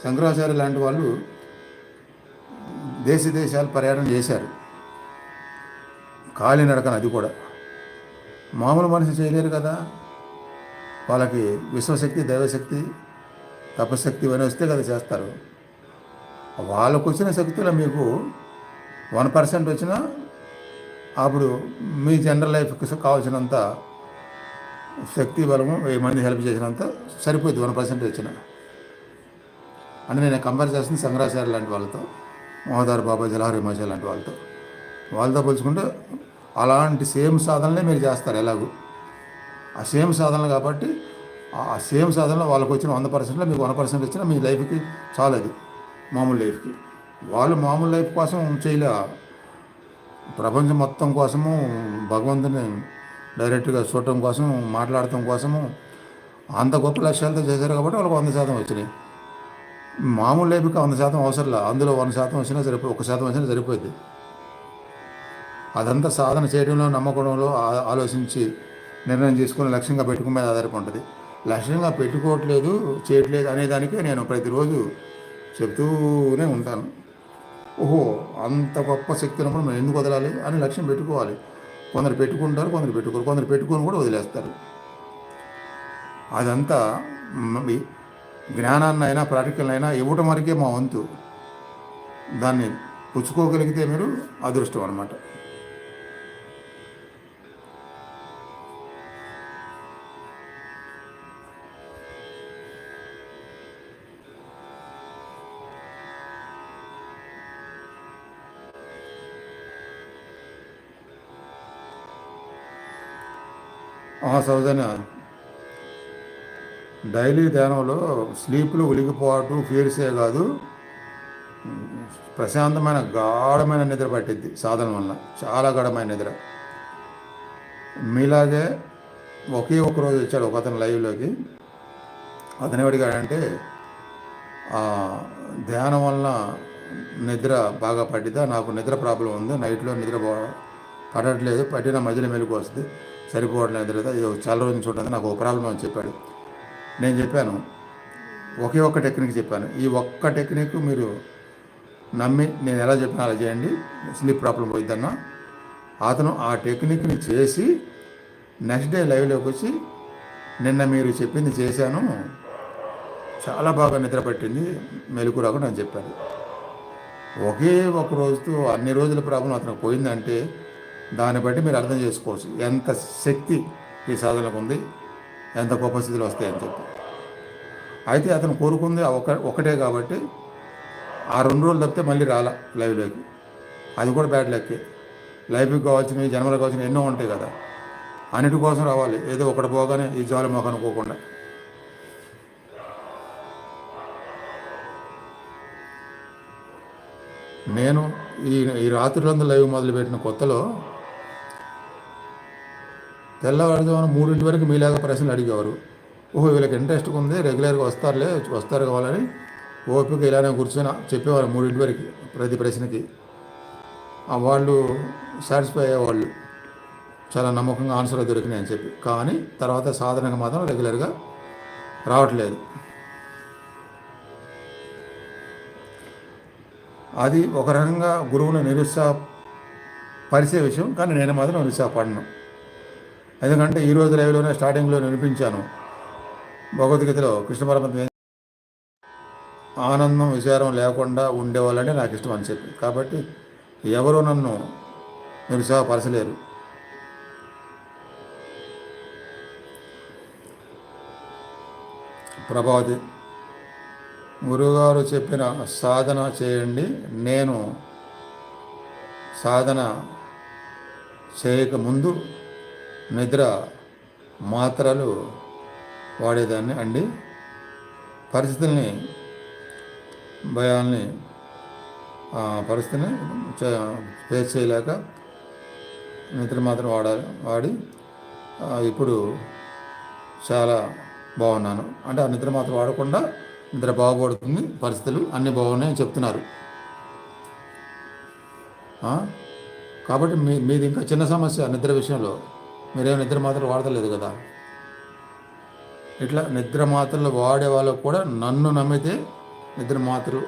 శంకరాచార్య లాంటి వాళ్ళు దేశాలు పర్యటన చేశారు, కాలినడకన, అది కూడా మామూలు మనిషి చేయలేరు కదా. వాళ్ళకి విశ్వశక్తి, దైవశక్తి, తపశక్తి ఇవన్నీ వస్తే కదా చేస్తారు. వాళ్ళకు వచ్చిన శక్తిలో మీకు 1% వచ్చినా అప్పుడు మీ జనరల్ లైఫ్కి కావాల్సినంత శక్తి బలము 1000 మంది హెల్ప్ చేసినంత సరిపోద్ది 1% వచ్చిన. అంటే నేను కంపేర్ చేస్తుంది శంకరాచార్య లాంటి వాళ్ళతో, మోహదార్ బాబా, జలహరి హిమాచల్ లాంటి వాళ్ళతో పోల్చుకుంటే అలాంటి సేమ్ సాధనలే మీరు చేస్తారు ఎలాగూ. ఆ సేమ్ సాధనలు కాబట్టి ఆ సేమ్ సాధనలో వాళ్ళకి వచ్చిన 100%లో మీకు 1% వచ్చినా మీ లైఫ్కి చాలు, అది మామూలు లైఫ్కి. వాళ్ళు మామూలు లైఫ్ కోసం చేయలే, ప్రపంచం మొత్తం కోసము, భగవంతుని డైరెక్ట్గా చూడటం కోసం, మాట్లాడటం కోసము అంత గొప్ప లక్ష్యాలతో చేశారు కాబట్టి వాళ్ళకి 100% వచ్చినాయి. మామూలు లైఫ్కి 100% అవసరంలా, అందులో 1% వచ్చినా సరిపోయి, 1% వచ్చినా సరిపోద్ది. అదంతా సాధన చేయడంలో, నమ్మకంలో, ఆలోచించి నిర్ణయం తీసుకుని లక్ష్యంగా పెట్టుకునే మీద ఆధారపడి ఉంటుంది. లక్ష్యంగా పెట్టుకోవట్లేదు, చేయట్లేదు అనేదానికే నేను ప్రతిరోజు చెప్తూనే ఉంటాను. ఓహో, అంత గొప్ప శక్తి ఉన్నప్పుడు మనం ఎందుకు వదలాలి అని లక్ష్యం పెట్టుకోవాలి. కొందరు పెట్టుకుంటారు, కొందరు పెట్టుకోరు, కొందరు పెట్టుకొని కూడా వదిలేస్తారు. అదంతా జ్ఞానాన్ని అయినా ప్రాక్టికల్ అయినా ఇవ్వటం వరకే మా వంతు. దాన్ని పుచ్చుకోగలిగితే మీరు అదృష్టం అన్నమాట. సౌజన్య, డైలీ ధ్యానంలో స్లీప్లో ఉలికిపోటు, ఫీర్సే కాదు, ప్రశాంతమైన గాఢమైన నిద్ర పట్టిద్ది సాధన వల్ల, చాలా గాఢమైన నిద్ర. మీలాగే ఒకే ఒక రోజు వచ్చాడు ఒక అతను లైవ్లోకి. అతను ఎవడిగాడంటే, ధ్యానం వలన నిద్ర బాగా పట్టిద్దా, నాకు నిద్ర ప్రాబ్లం ఉంది, నైట్లో నిద్ర పడట్లేదు, పట్టిన మధ్యలో మెలకు వస్తుంది, సరిపోవట్లేదు నిద్ర, ఇది చాలా రోజులు చూడడానికి నాకు ఒక ప్రాబ్లం అని చెప్పాడు. నేను చెప్పాను, ఒకే ఒక్క టెక్నిక్ చెప్పాను, ఈ ఒక్క టెక్నిక్ మీరు నమ్మి నేను ఎలా చెప్పినా అలా చేయండి, స్లీప్ ప్రాబ్లం పోయిద్దన్నా. అతను ఆ టెక్నిక్ని చేసి నెక్స్ట్ డే లైవ్లోకి వచ్చి, నిన్న మీరు చెప్పింది చేశాను, చాలా బాగా నిద్ర పట్టింది, మెలకు రాకుండా అని చెప్పాడు. ఒకే ఒక రోజుతో అన్ని రోజుల ప్రాబ్లం అతనికి పోయిందంటే దాన్ని బట్టి మీరు అర్థం చేసుకోవచ్చు ఎంత శక్తి ఈ సాధనకు ఉంది, ఎంత గొప్ప స్థితిలో వస్తాయని చెప్పి. అయితే అతను కోరుకుంది ఒకటే కాబట్టి ఆ 2 రోజులు తప్పితే మళ్ళీ రాలా లైవ్లోకి. అది కూడా బ్యాడ్ లక్కే. లైఫ్కి కావాల్సినవి, జన్మలకు కావాల్సినవి ఎన్నో ఉంటాయి కదా, అన్నిటి కోసం రావాలి, ఏదో ఒకటి పోగానే ఈ జ్వాల మొక్క అనుకోకుండా. నేను ఈ రాత్రులందు లైవ్ మొదలుపెట్టిన కొత్తలో తెల్లవారుజామున 3 వరకు మీలాగా ప్రశ్నలు అడిగేవారు. ఓహో, వీళ్ళకి ఇంట్రెస్ట్గా ఉంది, రెగ్యులర్గా వస్తారు కావాలని ఓపిక ఇలానే కూర్చొని చెప్పేవారు 3 వరకు ప్రతి ప్రశ్నకి. వాళ్ళు సాటిస్ఫై అయ్యేవాళ్ళు, చాలా నమ్మకంగా ఆన్సర్ దొరికినాయి అని చెప్పి. కానీ తర్వాత సాధనగా మాత్రం రెగ్యులర్గా రావట్లేదు. అది ఒక రకంగా గురువుని నిరుత్సాహపరిచే విషయం, కానీ నేను మాత్రం నిరుత్సాహపడను. ఎందుకంటే ఈరోజు లైవ్లోనే స్టార్టింగ్లో వినిపించాను, భగవద్గీతలో కృష్ణ పరమాత్మ ఆనందం, విచారం లేకుండా ఉండేవాళ్ళంటే నాకు ఇష్టం అని చెప్పి. కాబట్టి ఎవరూ నన్ను నిరుత్సాహపరచలేరు. ప్రభావతి, గురువుగారు చెప్పిన సాధన చేయండి, నేను సాధన చేయకముందు నిద్ర మాత్రలు వాడేదాన్ని అండి. పరిస్థితుల్ని, భయాల్ని, పరిస్థితిని ఫేస్ చేయలేక నిద్ర మాత్రం వాడి ఇప్పుడు చాలా బాగున్నాను. అంటే ఆ నిద్ర మాత్రం వాడకుండా నిద్ర బాగుపడుతుంది, పరిస్థితులు అన్నీ బాగున్నాయని చెప్తున్నారు. కాబట్టి మీది ఇంకా చిన్న సమస్య నిద్ర విషయంలో, మీరేమో నిద్ర మాత్రలు వాడతలేదు కదా. ఇట్లా నిద్ర మాత్రలు వాడే వాళ్ళకు కూడా నన్ను నమ్మితే నిద్ర మాత్రలు